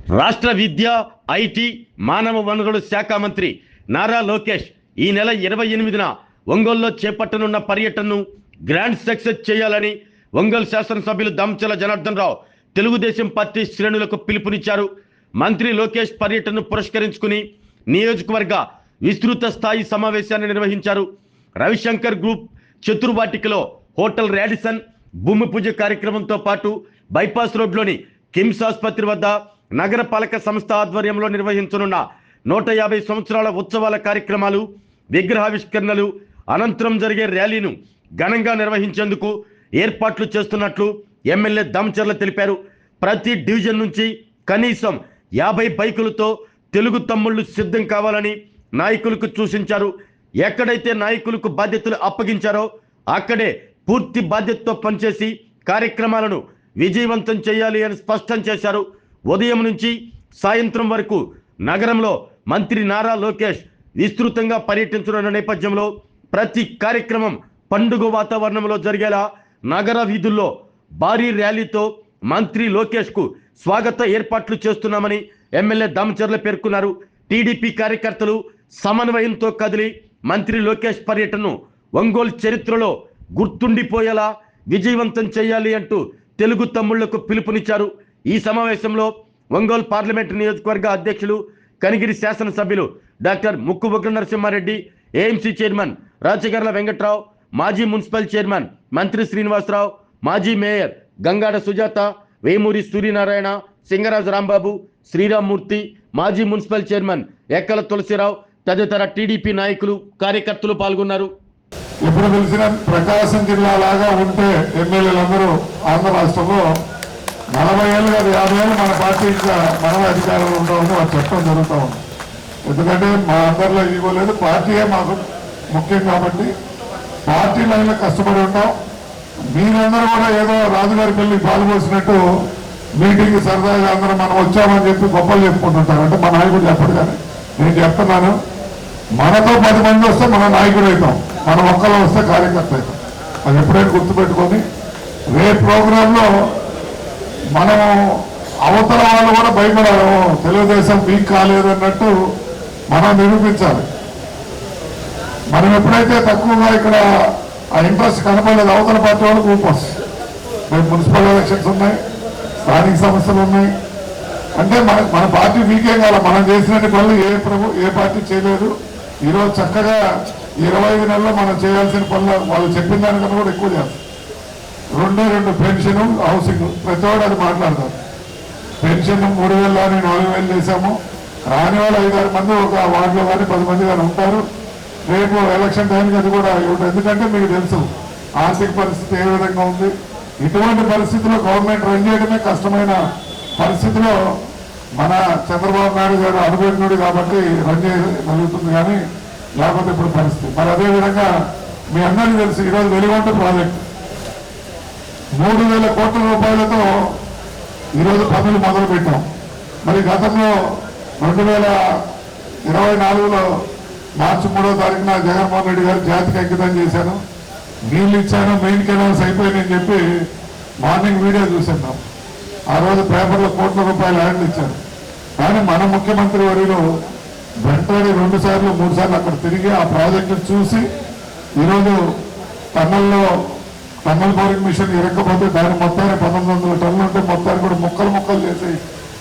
రాష్ట్ర విద్య, ఐటీ, మానవ వనరుల శాఖ మంత్రి నారా లోకేష్ ఈ నెల 28న ఒంగోలులో చేపట్టనున్న పర్యటనను గ్రాండ్ సక్సెస్ చేయాలని ఒంగోలు శాసనసభ్యులు దామచర్ల జనార్దన్ రావు తెలుగుదేశం పార్టీ శ్రేణులకు పిలుపునిచ్చారు. మంత్రి లోకేష్ పర్యటనను పురస్కరించుకుని నియోజకవర్గ విస్తృత స్థాయి సమావేశాన్ని నిర్వహించారు. రవిశంకర్ గ్రూప్ చతుర్వాటికలో హోటల్ రాడిసన్ భూమి పూజ కార్యక్రమంతో పాటు బైపాస్ రోడ్లోని కిమ్స్ ఆసుపత్రి వద్ద నగరపాలక సంస్థ ఆధ్వర్యంలో నిర్వహించనున్న 150 సంవత్సరాల ఉత్సవాల కార్యక్రమాలు, విగ్రహావిష్కరణలు అనంతరం జరిగే ర్యాలీను ఘనంగా నిర్వహించేందుకు ఏర్పాట్లు చేస్తున్నట్లు ఎమ్మెల్యే దామచర్ల తెలిపారు. ప్రతి డివిజన్ నుంచి కనీసం 50 బైకులతో తెలుగు తమ్ముళ్లు సిద్ధం కావాలని నాయకులకు సూచించారు. ఎక్కడైతే నాయకులకు బాధ్యతలు అప్పగించారో అక్కడే పూర్తి బాధ్యతతో పనిచేసి కార్యక్రమాలను విజయవంతం చేయాలి అని స్పష్టం చేశారు. ఉదయం నుంచి సాయంత్రం వరకు నగరంలో మంత్రి నారా లోకేష్ విస్తృతంగా పర్యటించనున్న నేపథ్యంలో ప్రతి కార్యక్రమం పండుగ వాతావరణంలో జరిగేలా నగర వీధుల్లో భారీ ర్యాలీతో మంత్రి లోకేష్కు స్వాగత ఏర్పాట్లు చేస్తున్నామని ఎమ్మెల్యే దామచర్ల పేర్కొన్నారు. టీడీపీ కార్యకర్తలు సమన్వయంతో కదిలి మంత్రి లోకేష్ పర్యటనను ఒంగోలు చరిత్రలో గుర్తుండిపోయేలా విజయవంతం చేయాలి అంటూ తెలుగు తమ్ముళ్లకు పిలుపునిచ్చారు. ఈ సమావేశంలో ఒంగోలు పార్లమెంటు నియోజకవర్గ అధ్యక్షులు, కనిగిరి శాసనసభ్యులు డాక్టర్ ముక్కు ఉగ్ర నరసింహారెడ్డి, ఏఎంసీ చైర్మన్ రాచగర్ల వెంకట్రావు, మాజీ మున్సిపల్ చైర్మన్ మంత్రి శ్రీనివాసరావు, మాజీ మేయర్ గంగాడ సుజాత, వేమూరి సూర్యనారాయణ, సింగరాజు రాంబాబు, శ్రీరామ్మూర్తి, మాజీ మున్సిపల్ చైర్మన్ ఎక్కల తులసిరావు తదితర టీడీపీ నాయకులు, కార్యకర్తలు పాల్గొన్నారు. ఇప్పుడు తెలిసిన ప్రకాశం జిల్లా లాగా ఉంటే ఎమ్మెల్యేలందరూ ఆంధ్ర రాష్ట్రంలో 40 ఏళ్ళు కాదు 50 ఏళ్ళు మన పార్టీ ఇంకా మనమే అధికారంలో ఉంటామని వాళ్ళు చెప్పడం జరుగుతూ ఉంది. ఎందుకంటే మా అందరిలో ఈగో లేదు, పార్టీయే మాకు ముఖ్యం కాబట్టి పార్టీ లైన్లో కష్టపడి ఉంటాం. మీరందరూ కూడా ఏదో రాజుగారి పెళ్లి పాల్గొసినట్టు మీటింగ్ సరదాగా అందరూ మనం వచ్చామని చెప్పి గొప్పలు చెప్పుకుంటుంటారు. అంటే మా నాయకుడు చెప్పడు, కానీ నేను చెప్తున్నాను, మనతో 10 మంది వస్తే మన నాయకుడు అవుతాం, మనం ఒక్కలో వస్తే కార్యకర్త అవుతాం. అది ఎప్పుడైనా గుర్తుపెట్టుకొని రేపు ప్రోగ్రాంలో మనం అవతల వాళ్ళు కూడా భయపడాలి, తెలుగుదేశం వీక్ కాలేదు అన్నట్టు మనం నిరూపించాలి. మనం ఎప్పుడైతే తక్కువగా ఇక్కడ ఆ ఇంట్రెస్ట్ కనపడలేదు అవతల పార్టీ వాళ్ళకి ఊపొస్తుంది. రేపు మున్సిపల్ ఎలక్షన్స్ ఉన్నాయి, స్థానిక సమస్యలు ఉన్నాయి. అంటే మన పార్టీ వీకే కాదు, మనం చేసినట్టు పనులు ఏ పార్టీ చేయలేదు. ఈరోజు చక్కగా 25 నెలల్లో మనం చేయాల్సిన పనులు వాళ్ళు చెప్పిన దానికన్నా కూడా ఎక్కువ చేస్తారు. 2 పెన్షన్, హౌసింగ్, ప్రతి ఒక్కరు అది మాట్లాడతారు. పెన్షన్ 3,000 అని 4,000 చేశాము. రాని వాళ్ళు 5-6 మంది ఒక వార్డులో కానీ 10 మంది కానీ ఉంటారు. రేపు ఎలక్షన్ టైంకి అది కూడా ఇవ్వడం. ఎందుకంటే మీకు తెలుసు ఆర్థిక పరిస్థితి ఏ విధంగా ఉంది. ఇటువంటి పరిస్థితుల్లో గవర్నమెంట్ రన్ చేయడమే కష్టమైన పరిస్థితిలో మన చంద్రబాబు నాయుడు గారు అనుభవజ్ఞుడు కాబట్టి రన్ చేయగలుగుతుంది, కానీ లేకపోతే ఇప్పుడు పరిస్థితి. మరి అదేవిధంగా మీ అందరికీ తెలుసు, ఈరోజు వెలుగొండ ప్రాజెక్టు 3,000 కోట్ల రూపాయలతో ఈరోజు పనులు మొదలు పెట్టాం. మరి గతంలో 2024లో మార్చి 3వ తారీఖున జగన్మోహన్ రెడ్డి గారు జాతికి అంకితం చేశాను, నీళ్ళు ఇచ్చాను, మెయిన్ కెనాల్స్ అయిపోయినాయని చెప్పి మార్నింగ్ వీడియో చూసాం. ఆ రోజు పేపర్లో కోట్ల రూపాయలు ల్యాండ్ ఇచ్చారు. కానీ మన ముఖ్యమంత్రి వర్యులు వెంటనే 2 సార్లు 3 సార్లు అక్కడ తిరిగి ఆ ప్రాజెక్టు చూసి ఈరోజు టన్నల్ బోరింగ్ మిషన్ ఇరక్కపోతే దాని మొత్తాన్ని 1,900 టన్నులు ఉంటే మొత్తాన్ని కూడా ముక్కలు చేసి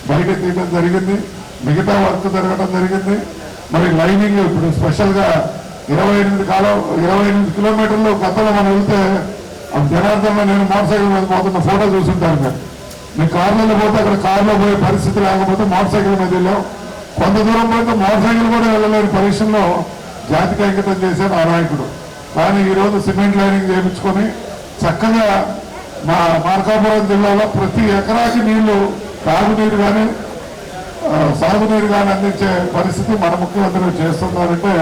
బయట తీయడం జరిగింది. మిగతా వర్క్ జరగడం జరిగింది. మరి లైనింగ్ ఇప్పుడు స్పెషల్గా 28 కిలోమీటర్లు గతంలో మనం వెళ్తే జనార్దన్లో నేను మోటార్ సైకిల్ మీద పోతున్న ఫోటో చూసుంటాను. మీ కార్లలో పోతే అక్కడ కారులో పోయే పరిస్థితి లేకపోతే మోటార్ సైకిల్ మీద వెళ్ళాం. కొంత దూరం పోతే మోటార్ సైకిల్ కూడా వెళ్ళలేని పరిస్థితుల్లో జాతికి అంకితం చేశాడు ఆ నాయకుడు. కానీ ఈరోజు సిమెంట్ లైనింగ్ చేయించుకొని చక్కగా మా మార్కాపురం జిల్లాలో ప్రతి ఎకరాకి నీళ్లు తాగునీరు కానీ సాగునీరు కానీ అందించే పరిస్థితి మన ముఖ్యమంత్రి చేస్తున్నారంటే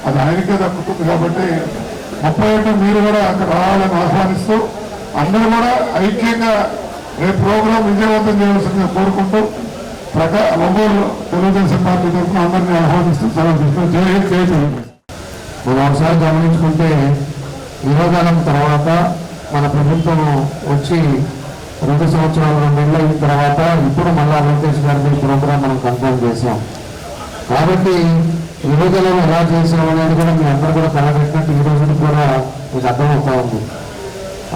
అది ఆయనకే దక్కుతుంది. కాబట్టి 30 మీరు కూడా అక్కడ రావాలని ఆహ్వానిస్తూ అందరూ కూడా ఐక్యంగా రేపు ప్రోగ్రాం విజయవంతం చేయాల్సిందిగా కోరుకుంటూ ఒంగోలు తెలుగుదేశం పార్టీ తరఫున అందరినీ ఆహ్వానిస్తూ సెలవు తీసుకున్నాం. జై హింద్, జై తెలుగుదేశం. మనం ఒకసారి గమనించుకుంటే విరోధానం తర్వాత మన ప్రభుత్వం వచ్చి 2 సంవత్సరాలు 2 నెలలు అయిన తర్వాత ఇప్పుడు మళ్ళా లోకేష్ గారి ప్రోగ్రాం మనం కన్ఫర్మ్ చేసాం. కాబట్టి యువజనం ఎలా చేసాం అనేది కూడా మీ అందరూ కూడా తలపెట్టినట్టు ఈ రోజుకి కూడా మీకు అర్థమవుతా ఉంది.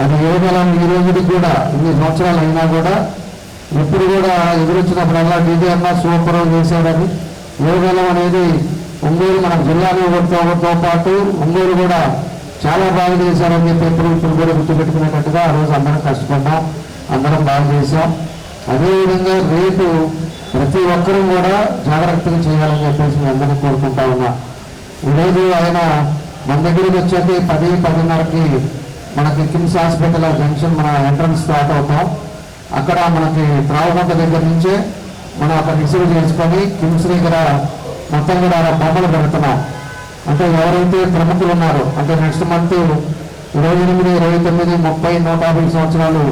అది యువజనం ఈ రోజుకి కూడా ఇన్ని సంవత్సరాలు అయినా కూడా ఇప్పుడు కూడా ఎదురొచ్చినప్పుడల్లా డీజీ అన్న సూపర్ చేశాడని యువజనం అనేది ఒంగోలు మన జిల్లాలో ఒకరితో పాటు ఒంగోలు కూడా చాలా బాగా చేశారని చెప్పి ఇప్పుడు కూడా గుర్తుపెట్టుకునేటట్టుగా ఆ రోజు అందరం కష్టపడ్డాం, అందరం బాగా చేశాం. అదేవిధంగా రేపు ప్రతి ఒక్కరూ కూడా జాగ్రత్తగా చేయాలని చెప్పేసి మేము అందరినీ కోరుకుంటా ఉన్నా. ఈరోజు ఆయన మన దగ్గరికి వచ్చేది 10-10:30కి మనకి కిమ్స్ హాస్పిటల్ జంక్షన్ మన ఎంట్రన్స్ స్టార్ట్ అవుతాం. అక్కడ మనకి త్రావకొండ దగ్గర నుంచే మనం అక్కడ రిసీవ్ చేసుకొని కిమ్స్ దగ్గర మొత్తం కూడా బొమ్మలు పెడుతున్నాం. అంటే ఎవరైతే ప్రముఖులు ఉన్నారో అంటే నెక్స్ట్ మంత్ 28, 29, 30, 150 సంవత్సరాలు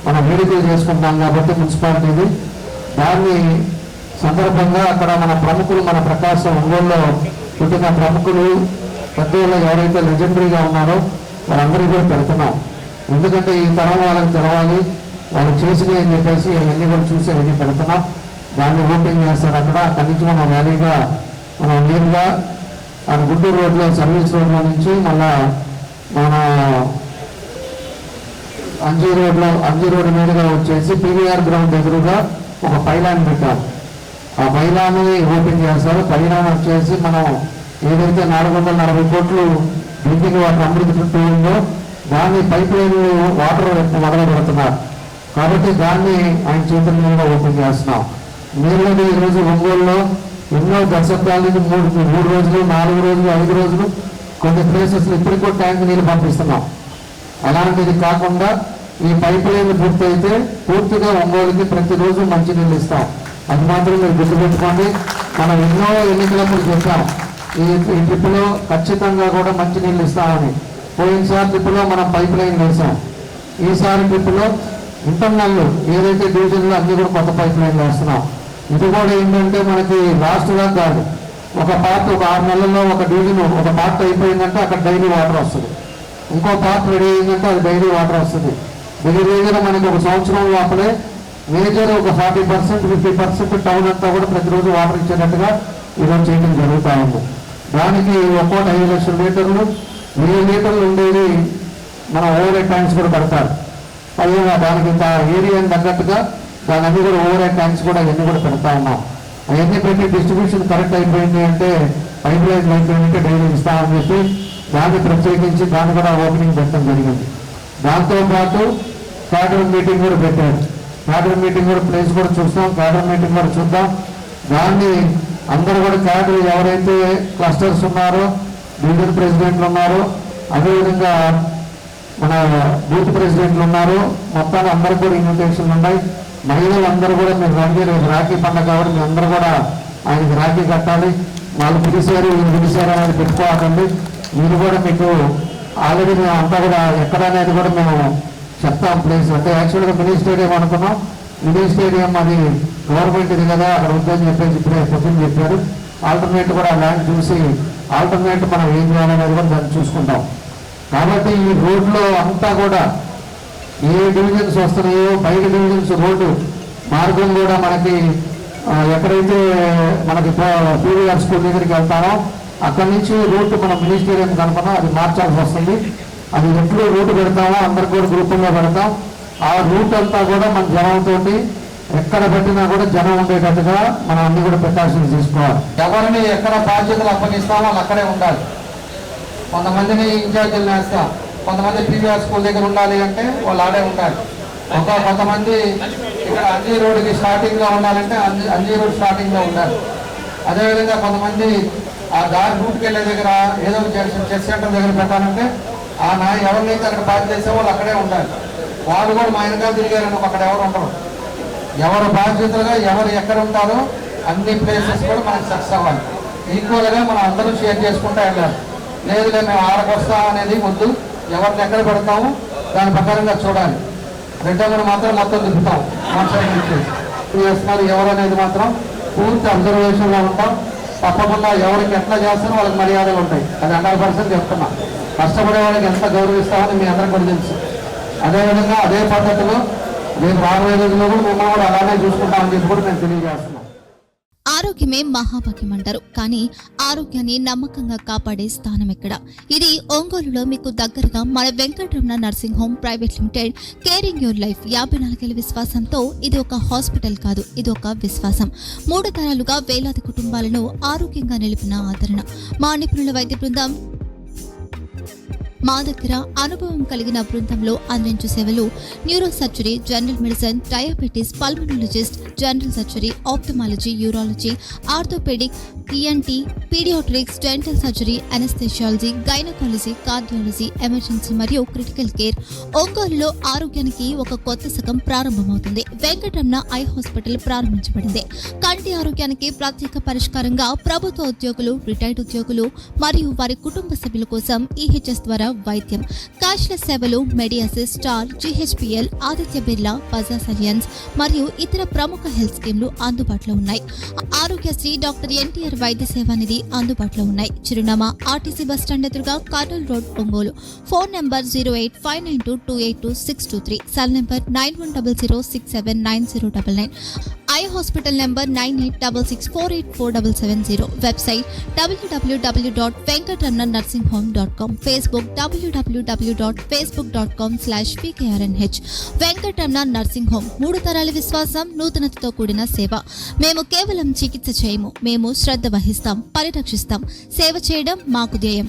మనం వేడుకలు చేసుకుంటాం కాబట్టి మున్సిపాలిటీది దాన్ని సందర్భంగా అక్కడ మన ప్రముఖులు మన ప్రకాశం ఒంగోలులో పుట్టిన ప్రముఖులు పెద్దవాళ్ళు ఎవరైతే లెజెండరీగా ఉన్నారో వాళ్ళందరికీ కూడా పెడుతున్నాం. ఎందుకంటే ఈ తరం వాళ్ళకి తెలవాలి, వాళ్ళు చేసినవి అని చెప్పేసి అవన్నీ కూడా చూసి అవన్నీ పెడుతున్నాం. దాన్ని ఓపెన్ చేస్తారు అక్కడి నుంచి మనం ర్యాలీగా మనం నేరుగా ఆ గుంటూరు రోడ్లో సర్వీస్ రోడ్లో నుంచి మళ్ళా మన అంజీ రోడ్డు మీదుగా వచ్చేసి పీవీఆర్ గ్రౌండ్ ఎదురుగా ఒక పైలాన్ పెట్టాం. ఆ పైలాన్ని ఓపెన్ చేస్తారు. పైలాన్ వచ్చేసి మనం ఏదైతే 440 కోట్లు డ్రింకింగ్ వాటర్ అమృత చుట్టూ ఉందో దాన్ని పైప్ లైన్ వాటర్ మొదలు పెడుతున్నారు. కాబట్టి దాన్ని ఆయన చేతుల మీద ఓపెన్ చేస్తున్నాం. నీళ్ళని ఈరోజు ఒంగోలులో ఎన్నో దశాబ్దాల నుంచి 3 రోజులు 4 రోజులు 5 రోజులు కొన్ని ప్లేసెస్లో ఇప్పటికి కూడా ట్యాంక్ నీళ్ళు పంపిస్తున్నాం. అలాంటిది కాకుండా ఈ పైప్ లైన్ పూర్తయితే పూర్తిగా ఒంగోలుకి ప్రతిరోజు మంచినీళ్ళు ఇస్తాం. అది మాత్రం మీరు గుర్తుపెట్టుకోండి. మనం ఎన్నో ఎన్నికలప్పుడు చెప్పాం ఈ ట్రిప్లో ఖచ్చితంగా కూడా మంచినీళ్ళు ఇస్తామని. పోయినసారి ట్రిప్లో మనం పైప్ లైన్ వేసాం. ఈసారి ట్రిప్లో ఇంటర్నల్ ఏదైతే డివిజన్లో అన్ని కూడా కొత్త పైప్ లైన్ వేస్తున్నాం. ఇది కూడా ఏంటంటే మనకి లాస్ట్గా కాదు, ఒక పార్ట్ ఒక 6 నెలల్లో ఒక డివిజన్ ఒక పార్ట్ అయిపోయిందంటే అక్కడ డైలీ వాటర్ వస్తుంది. ఇంకో పార్ట్ రెడీ అయిందంటే అది డైలీ వాటర్ వస్తుంది. దగ్గర మనకి ఒక సంవత్సరం లోపలే మేజర్ ఒక 40%, 50% టౌన్ అంతా కూడా ప్రతిరోజు వాటర్ ఇచ్చేటట్టుగా ఈరోజు చేయడం జరుగుతూ ఉంది. దానికి ఒక్కోటి 5 లక్షల లీటర్లు 1000 లీటర్లు ఉండేది మన ఓవర్ హెడ్ ట్యాంక్స్ కూడా పెడతారు. పైగా దానికి ఇంత ఏరియాని తగ్గట్టుగా దాని అన్ని కూడా ఓవర్ హెడ్ ట్యాంక్స్ కూడా అవన్నీ కూడా పెడతా ఉన్నాం. అవన్నీ పెట్టి డిస్ట్రిబ్యూషన్ కరెక్ట్ అయిపోయింది అంటే పైప్ లైన్ అయిపోయిందంటే డైలీ ఇస్తామని చెప్పి దాన్ని ప్రత్యేకించి దాన్ని కూడా ఓపెనింగ్ పెట్టడం జరిగింది. దాంతోపాటు క్యాడర్ మీటింగ్ కూడా పెట్టారు. క్యాడర్ మీటింగ్ కూడా ప్లేస్ కూడా చూస్తాం, క్యాడర్ మీటింగ్ కూడా చూద్దాం. దాన్ని అందరూ కూడా క్యాడర్ ఎవరైతే క్లస్టర్స్ ఉన్నారో డివిజన్ ప్రెసిడెంట్లు ఉన్నారో అదేవిధంగా మన బూత్ ప్రెసిడెంట్లు ఉన్నారు, మొత్తాన్ని అందరికీ కూడా ఇన్విటేషన్లు ఉన్నాయి. మహిళలందరూ కూడా మీరు రండి, రేపు రాఖీ పండుగ కాబట్టి మీ అందరూ కూడా ఆయనకి రాఖీ కట్టాలి. వాళ్ళు పిలిచారు వీళ్ళు పిలిచారు అనేది పెట్టుకోవాలండి. మీరు కూడా మీకు ఆల్రెడీ మేము అంతా కూడా ఎక్కడ అనేది కూడా మేము చెప్తాం ప్లేస్. అంటే యాక్చువల్గా మినీ స్టేడియం అనుకున్నాం. మినీ స్టేడియం అది గవర్నమెంట్ ఇది కదా అక్కడ ఉందని చెప్పేసి ఇప్పుడే పొద్దున్న చెప్పారు. ఆల్టర్నేట్ కూడా ల్యాండ్ చూసి ఆల్టర్నేట్ మనం ఏం చేయాలనేది కూడా దాన్ని చూసుకుంటాం. కాబట్టి ఈ రోడ్లో అంతా కూడా ఏ డివిజన్స్ వస్తున్నాయో బయట డివిజన్స్ రోడ్డు మార్గం కూడా మనకి ఎక్కడైతే మనకి పీవీఆర్ స్కూల్ దగ్గరికి వెళ్తామో అక్కడి నుంచి రూట్ మనం మినీ స్టేడియం కనుకున్నాం అది మార్చాల్సి వస్తుంది. అది ఎప్పుడు రూట్ పెడతామో అందరికి కూడా గ్రూపుల్లో పెడతాం. ఆ రూట్ అంతా కూడా మన జనంతో ఎక్కడ పెట్టినా కూడా జనం ఉండేటట్టుగా మనం అన్ని కూడా ప్రికాషన్స్ తీసుకోవాలి. ఎవరిని ఎక్కడ బాధ్యతలు అప్పగిస్తామో వాళ్ళు అక్కడే ఉండాలి. కొంతమందిని ఇన్ఛార్జీలు వేస్తాం, కొంతమంది పీవీఆర్ స్కూల్ దగ్గర ఉండాలి అంటే వాళ్ళు ఆడే ఉండాలి. కొంతమంది ఇక్కడ అంజీ రోడ్డుకి స్టార్టింగ్లో ఉండాలంటే అంజీ రోడ్ స్టార్టింగ్లో ఉండాలి. అదేవిధంగా కొంతమంది ఆ దారి రూట్కి వెళ్ళే దగ్గర ఏదో చెస్ సెంటర్ దగ్గర పెట్టాలంటే ఆ ఎవరినైతే అక్కడ బాధ్యత చేసే వాళ్ళు అక్కడే ఉండాలి. వాళ్ళు కూడా మా వెనకాల తిరిగారని అక్కడ ఎవరు ఉండరు. ఎవరు బాధ్యతలుగా ఎవరు ఎక్కడ ఉంటారో అన్ని ప్లేసెస్ కూడా మనకి సక్సెస్ అవ్వాలి. ఈక్వల్గా మనం అందరూ షేర్ చేసుకుంటూ వెళ్ళాలి. లేదులే మేము ఆడకు వస్తాం అనేది వద్దు. ఎవరిని ఎక్కడ పెడతాము దాని ప్రకారంగా చూడాలి. రెండోది మాత్రం మొత్తం తిప్పుతాం చేస్తున్నారు ఎవరు అనేది మాత్రం పూర్తి అబ్జర్వేషన్లో ఉంటాం. తప్పకుండా ఎవరికి ఎట్లా చేస్తారో వాళ్ళకి మర్యాదలు ఉంటాయి. అది 100% చెప్తున్నా. కష్టపడే వాళ్ళకి ఎంత గౌరవిస్తామని మీ అందరికీ కూడా తెలుసు. అదేవిధంగా అదే పద్ధతిలో రేపు రాబోయే రోజుల్లో కూడా మిమ్మల్ని కూడా అలానే చూసుకుంటామని చెప్పి కూడా నేను తెలియజేస్తున్నాను. ఆరోగ్యమే మహాభాగ్యం అంటారు, కానీ ఆరోగ్యాన్ని నమ్మకంగా కాపాడే స్థానం ఎక్కడ? ఇది ఒంగోలులో మీకు దగ్గరగా మన Venkataramana nursing home private limited. Caring your life 54 విశ్వాసంతో ఇది ఒక హాస్పిటల్ కాదు, ఇది ఒక విశ్వాసం. 3 తరాలుగా వేలాది కుటుంబాలను ఆరోగ్యంగా నిలిపిన ఆదరణ. మా నిపుణుల వైద్య బృందం మా దగ్గర అనుభవం కలిగిన బృందంలో అందించే సేవలు neuro surgery, general medicine, diabetes, pulmonologist, general surgery, ophthalmology, urology, orthopaedic, ENT, paediatrics, dental surgery, anaesthesiology, gynaecology, cardiology, emergency మరియు క్రిటికల్ కేర్. ఒంగోలులో ఆరోగ్యానికి ఒక కొత్త శకం ప్రారంభమవుతుంది. వెంకటరమణ ఐ హాస్పిటల్ ప్రారంభించబడింది. కంటి ఆరోగ్యానికి ప్రత్యేక పరిష్కారంగా ప్రభుత్వ ఉద్యోగులు, రిటైర్డ్ ఉద్యోగులు మరియు వారి కుటుంబ సభ్యుల కోసం ఈహెచ్ఎస్ ద్వారా వైద్యం, క్యాష్లెస్ సేవలు, Medi Assist, Star, GHPL, Aditya Birla, Bajaj Allianz మరియు ఇతర ప్రముఖ హెల్త్ స్కీమ్లు అందుబాటులో ఉన్నాయి. ఆరోగ్యశ్రీ, డాక్టర్ ఎన్టీఆర్ వైద్య సేవా నిధి అందుబాటులో ఉన్నాయి. చిరునామా ఆర్టీసీ బస్టాండ్ ఎదురుగా, Kurnool road, Ongole. Phone number 08592282623, cell number 9100679099. Eye hospital number 9866484770. Website www.venkatramanarsinghome.com. Facebook www.facebook.com/pkrnh. Venkataramana nursing home, 3 తరాల విశ్వాసం, నూతనతతో కూడిన సేవ. మేము కేవలం చికిత్స చేయము, మేము శ్రద్ధ వహిస్తాం, పరిరక్షిస్తాం. సేవ చేయడం మాకు ధ్యేయం.